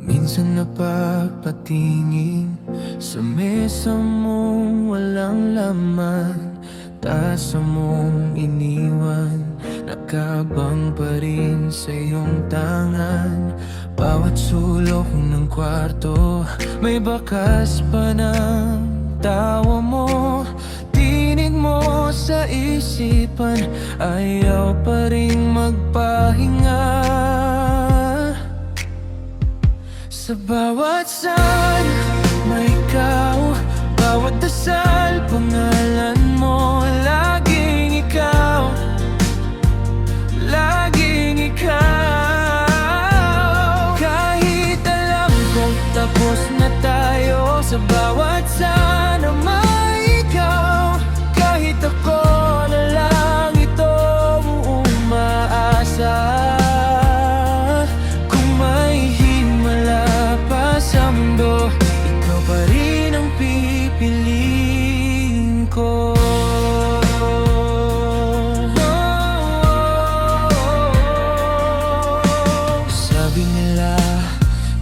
Minsan napapatingin sa mesa mong walang laman, tasa mong iniwan, nakabang pa rin sa iyong tangan. Bawat sulok ng kwarto may bakas pa ng tawa mo. Tinig mo sa isipan, ayaw pa rin magpahinga. Sa bawat sana may ikaw, bawat dasal pangalan mo. Laging ikaw, laging ikaw. Kahit alam kong tapos na tayo, sa bawat sana may ikaw. Kahit ako na lang itong umaasa. Sa mundo, ikaw pa rin ang pipiliin ko. Sabi nila,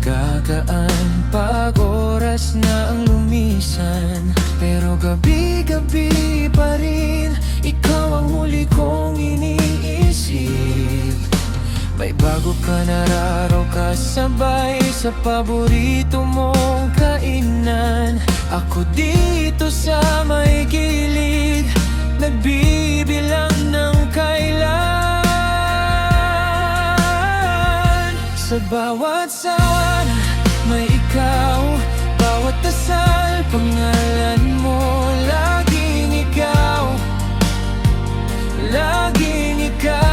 gagaan pag oras na ang lumisan, pero gabi-gabi pa rin ikaw ang huli kong iniisip. May bago ka na araw kasabay sa paborito mong kainan. Ako dito sa may gilid, nagbibilang ng kailan. Sa bawat sawan may ikaw, bawat dasal pangalan mo. Laging ikaw, laging ikaw.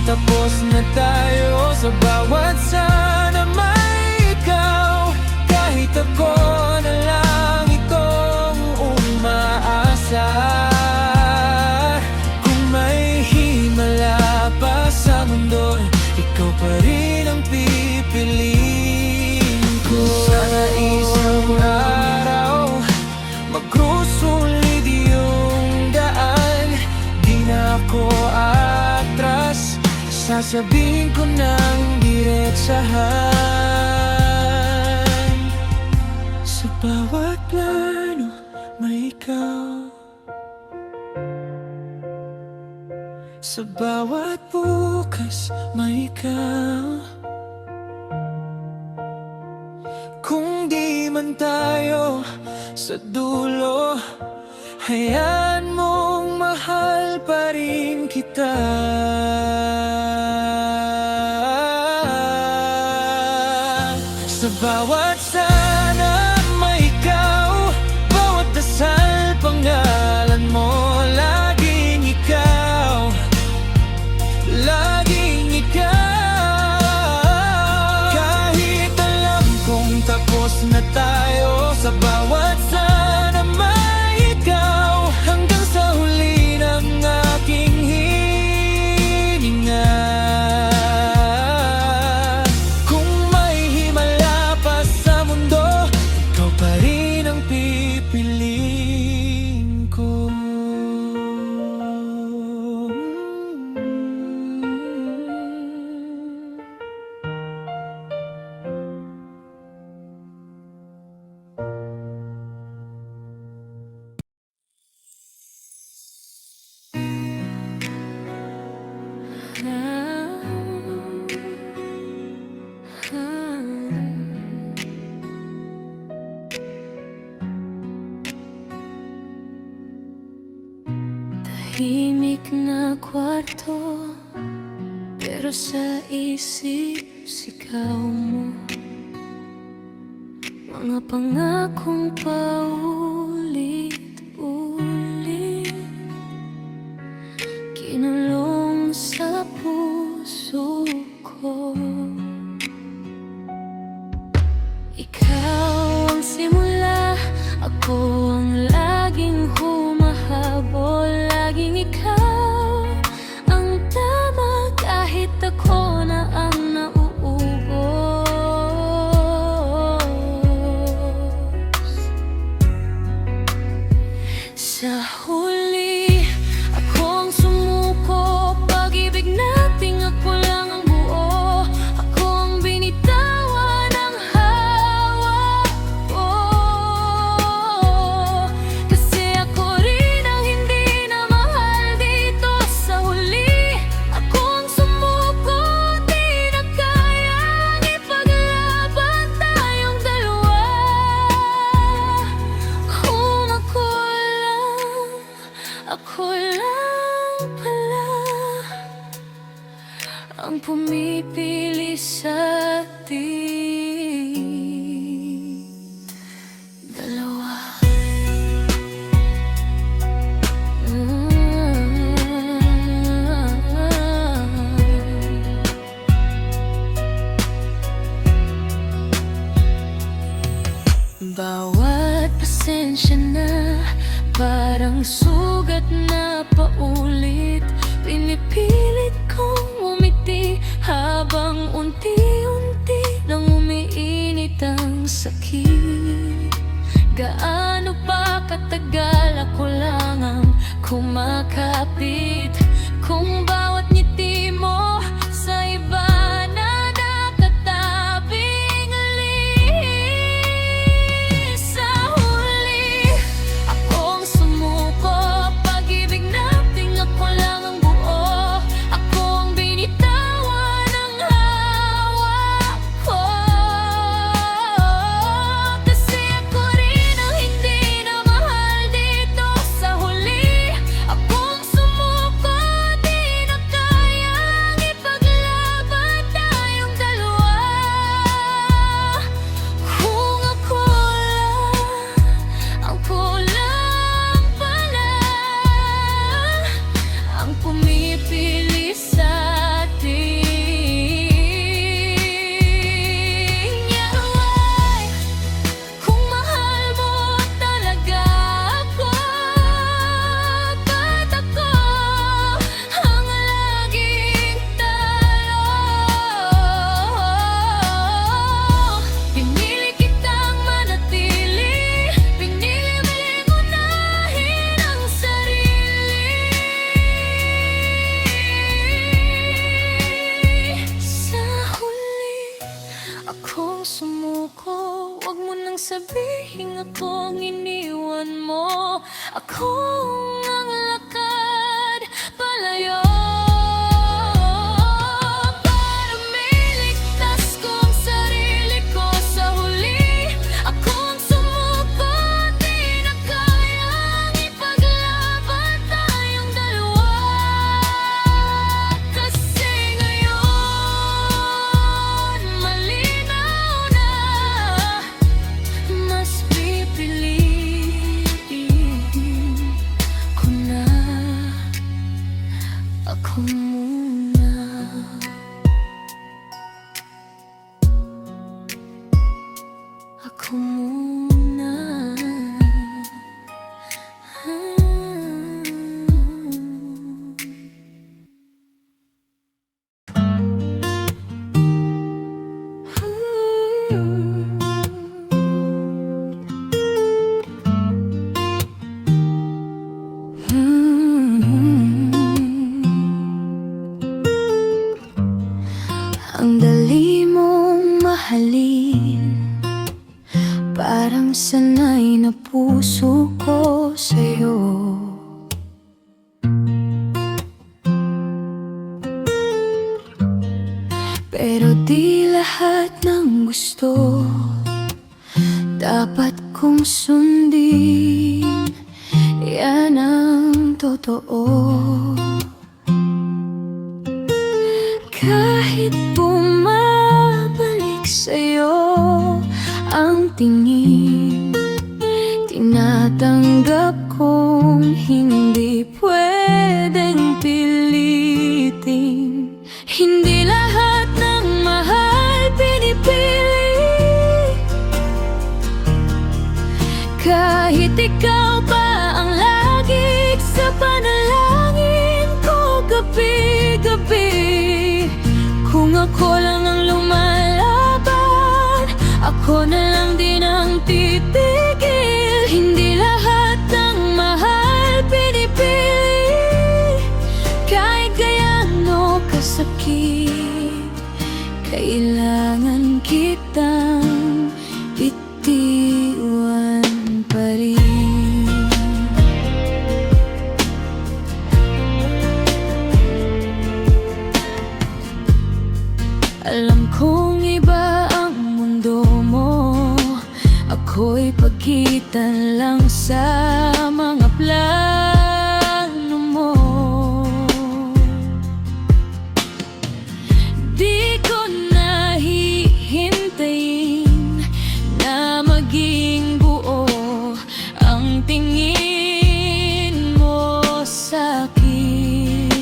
Tapos na tayo, sa bawat sana may ikaw. Kahit ako na lang itong umaasa. Kung may himala pa sa mundo, ikaw pa rin ang pipiliin ko. Sana isang araw magrusulid yung daan, di na ako atras. Sasabihin ko ng diretsahan. Sa bawat plano may ikaw, sa bawat bukas may ikaw. Kung di man tayo sa dulo, hayaan mong mahal pa rin kita. Sa bawat sana may ikaw, bawat dasal pangalan mo. Laging ikaw, laging ikaw. Kahit alam kong tapos na tayo, sa bawat sana may ikaw. Hanggang sa huli ng aking hininga. Kung may himala pa sa mundo, ikaw pa rin ang pipiliin ko. Tahimik na kwarto, pero sa isip sigaw mo. Mga pangakong paulit-ulit, kinulong sa puso ko. Ikaw ang simula, ako ang laging humahabol. Laging ikaw ang tama, kahit ako na ang nauubos. Sa huli, ako ang sumuko. Pag-ibig nating ako lang ang buo. ang pumipili sa ating dalawa. Bawat pasensya na parang sugat na paulit. Pinipilit kong umiti habang unti-unti nang umiinit ang sakit. Gaano pa katagal ako lang ang kumakapit, kung bawat ngiti mo sa iba na nakatabing alis. Sa huli, akong sumuko, pag-ibig nating ako lang ang buo. Ako ang binitawan ng hawak ko, kasi ako rin ang hindi na mahal dito. Sa huli, akong sumuko, di na kayang ipaglaban tayong dalawa. Kung ako lang pala ang pumipili sa ating yawa. Kung mahal mo talaga ako, ba't ako ang laging talo? Pinili kitang manatili, pinili muling unahin ang sarili. Sa huli, akong sumuko, wag mo nang sabihin ako ang iniwan mo. Ako ang lakad palayo, para mailigtas ko ang sarili ko. Sa huli, akong sumuko, di na kayang ipaglaban tayong dalawa. Kasi ngayon, malinaw na, mas pipiliin ko na ako muna. Ako muna. Ang dali mong mahalin, parang sanay na puso ko sa'yo. Pero di lahat ng gusto dapat kong sundin, yan ang totoo. Kahit bumabalik sa'yo ang tingin, tinatanggap kong hindi pwedeng pilitin. Hindi lahat ng mahal pinipili, kahit ikaw pa ang lagi sa panalangin ko gabi-gabi. Kung ako lang ang lumalaban, ako na lang din ang titigil. Hindi lahat ng mahal pinipili, kahit gaano kasakit, kailangan kitang itiwan pa rin. Alam kong iba ang mundo mo, ako'y pagitan lang sa mga plano mo. Di ko nahihintayin na maging buo ang tingin mo sa'kin.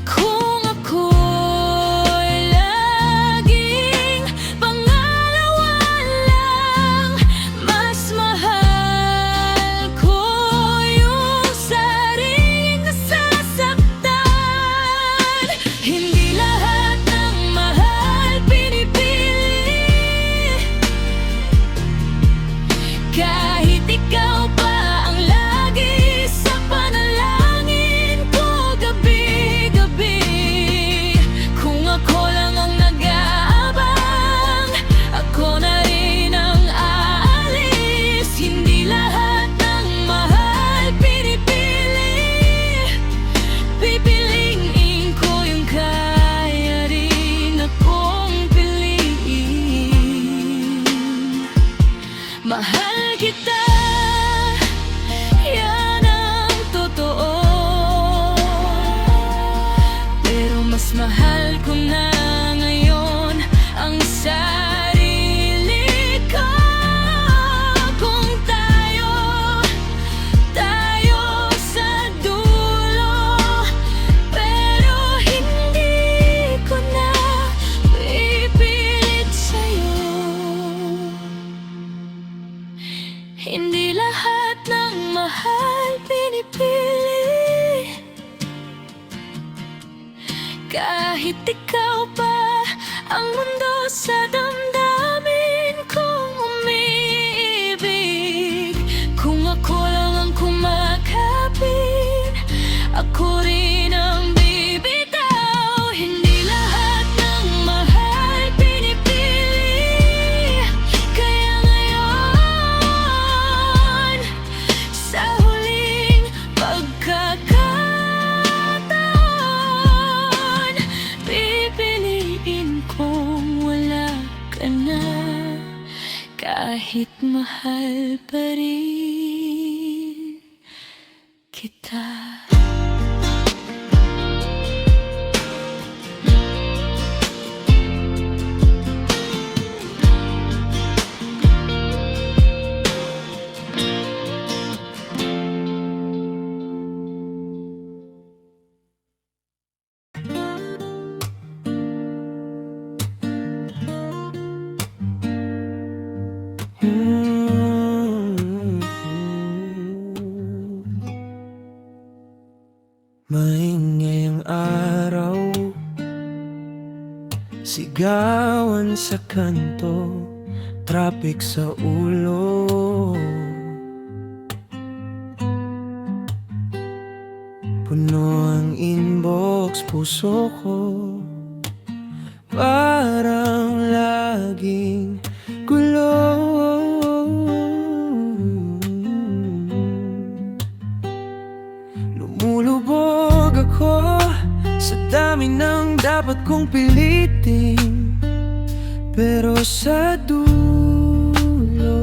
Kung ako'y laging pangalawa lang, mas mahal ko yung sariling nasasaktan. Hindi lahat ng mahal pinipili, kahit ikaw pa ang lagi sa panalangin ko gabi-gabi. Kung ako lang ang nag-aabang, ako na rin ang aalis. Hindi lahat ng mahal pinipili, pipiliin ko yung kaya rin akong piliin. Mahal kita, yan ang totoo, pero mas mahal ko na ngayon ang sarili ko. Kung tayo sa dulo, pero hindi ko na pipilit sa'yo. Hindi lahat ng mahal pinipili, kahit ikaw pa ang mundo sa damdamin kong umiibig. Kung ako lang ang kumakapit, ako rin ang bibitaw. Hindi lahat ng mahal pinipili, kaya ngayon sa huling pagkakataon, pipiliin kong wala ka na, kahit mahal pa rin kita. Maingay ang araw, sigawan sa kanto, traffic sa ulo. Puno ang inbox, puso ko parang laging gulo. Lumulubog ako sa dami ng dapat kong pilitin, pero sa dulo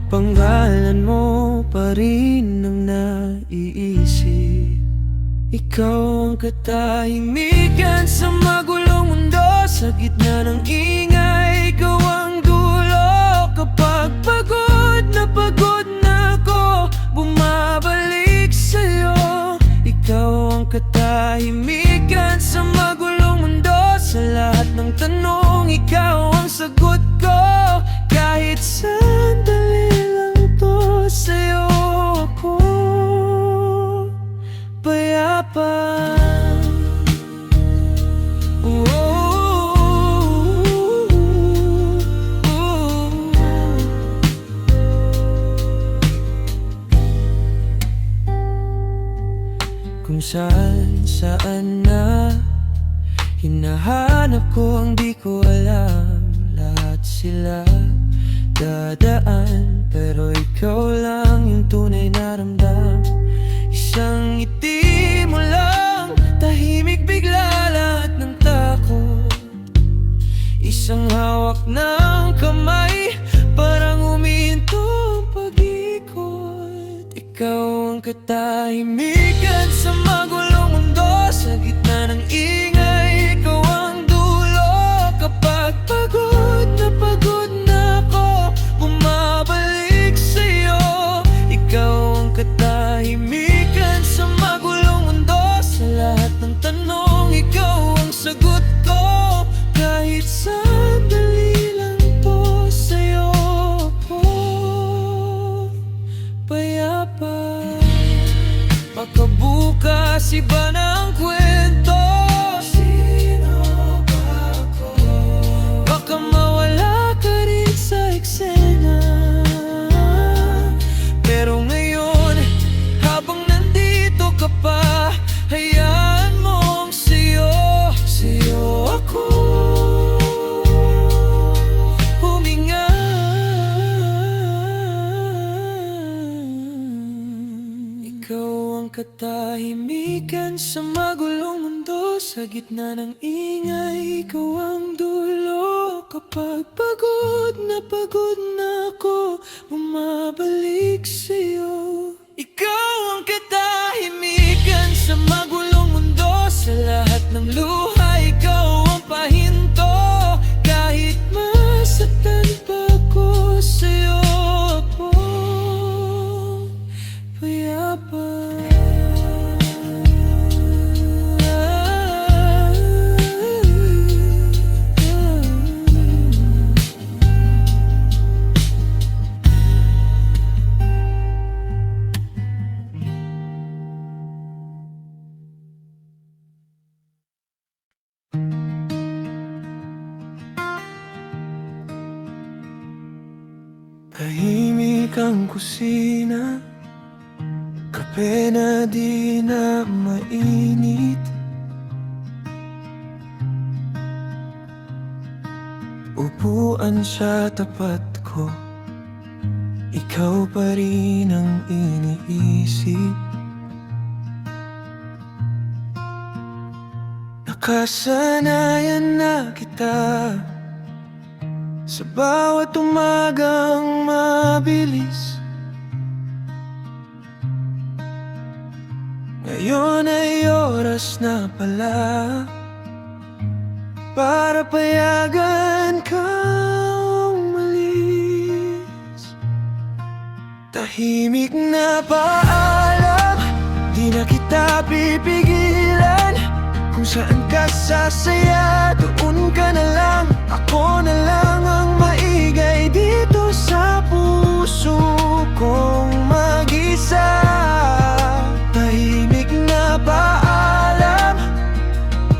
pangalan mo pa rin ang naiisip. Ikaw ang katahimikan sa magulong mundo, sa gitna ng ingay, ikaw ang dulo. Kapag pagod na ako, bumabalik sa'yo. Ikaw ang katahimikan sa magulong mundo, sa lahat ng tanong, ikaw ang sagot ko. Kahit sandali lang to, sa'yo ako payapa. Kung saan na hinahanap ko ang di ko alam, lahat sila dadaan, pero ikaw lang yung tunay na ramdam. Isang ngiti mo lang, tahimik bigla lahat ng takot. Isang hawak ng kamay, parang umihinto ang pag-ikot. Ikaw ang katahimikan sa magulong mundo, sa gitna ng ingay. sagot ko. Kahit sandali lang to sa'yo, payapa. Baka bukas iba ng kwento. Sino ba ako? Baka mawala ka rin sa eksena. Pero ngayon, habang nandito ka pa, hayaan mong sa'yo ako huminga. Ikaw ang katahimikan sa magulong mundo. Sa gitna ng ingay, ikaw ang dulo. Kapag pagod na ako, bumabalik sa'yo. Ikaw ang katahimikan sa magulong mundo. Sa lahat ng luha, ikaw ang pahinto. Kahit masaktan pa ako, sa'yo ako payapa. Tahimik ang kusina, kape na di na mainit. Upuan sa tapat ko, ikaw pa rin ang iniisip. Nakasanayan na kita sa bawat umagang mabilis. Ngayon ay oras na pala para payagan kang umalis. Tahimik na paalam, di na kita pipigilan. Kung saan ka sasaya, doon ka na lang. Ako na lang ang maigay dito sa puso kong mag-isa. Tahimik na paalam,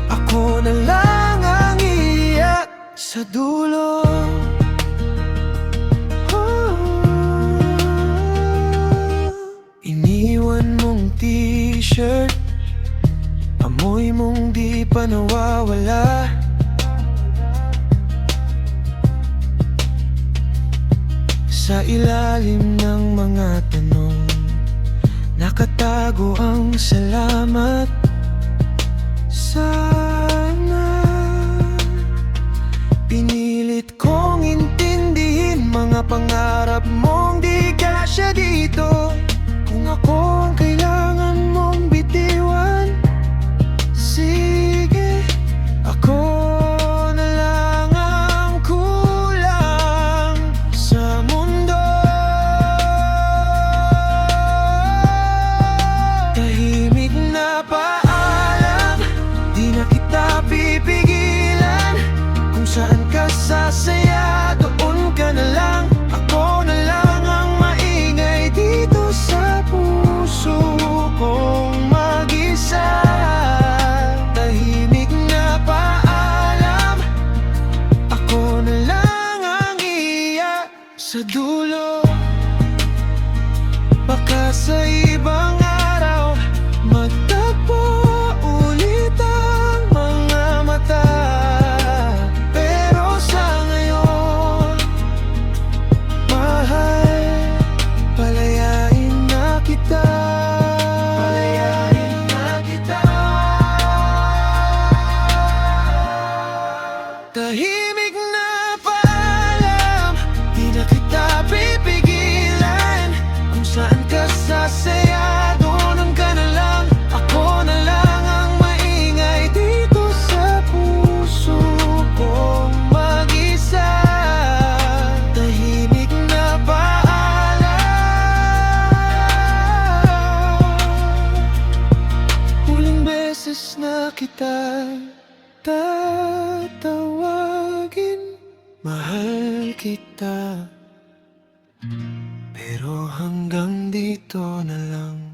ako na lang ang iiyak sa dulo. Iniwan mong t-shirt, amoy mong di pa nawawala. Sa ilalim ng mga tanong, nakatago ang salamat. Sana pinilit kong intindihin mga pangarap mong di kasya dito. Kung ako ang kailangan mong bitiwan, sige, ako na lang ang kulang sa mundo. Tahimik na paalam, di na kita pipigilan. Kung saan ka sasaya, doon ka na lang. Ako na lang ang maingay dito sa puso kong mag-isa. Tahimik na paalam, ako na lang ang iiyak sa dulo. Baka sa ibang araw, magtagpo ulit ang mga mata. Pero sa ngayon, mahal, palayain na kita. Palayain na kita. Tahimik na paalam, di na kita pipigilan. Kung saan ka sasaya, tatawagin, mahal kita. Pero hanggang dito na lang.